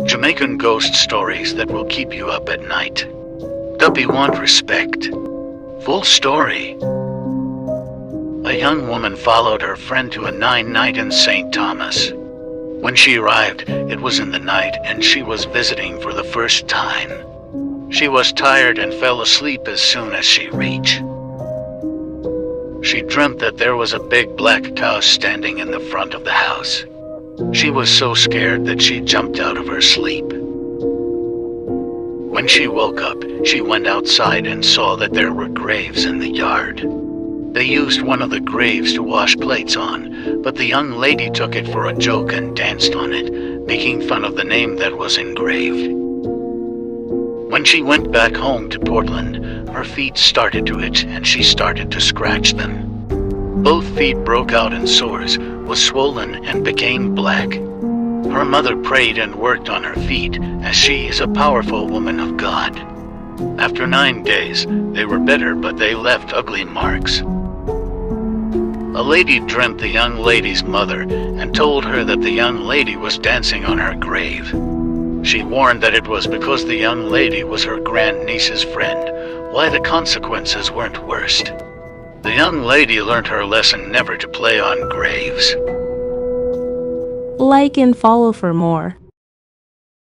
Jamaican ghost stories that will keep you up at night. Duppy want respect. Full story. A young woman followed her friend to a night in St. Thomas. When she arrived, it was in the night and she was visiting for the first time. She was tired and fell asleep as soon as she reached. She dreamt that there was a big black cow standing in the front of the house. She was so scared that she jumped out of her sleep. When she woke up, she went outside and saw that there were graves in the yard. They used one of the graves to wash plates on, but the young lady took it for a joke and danced on it, making fun of the name that was engraved. When she went back home to Portland, her feet started to itch and she started to scratch them. Both feet broke out in sores, was swollen and became black. Her mother prayed and worked on her feet, as she is a powerful woman of God. After 9 days, they were better, but they left ugly marks. A lady dreamt the young lady's mother and told her that the young lady was dancing on her grave. She warned that it was because the young lady was her grandniece's friend, why the consequences weren't worst. The young lady learned her lesson never to play on graves. Like and follow for more.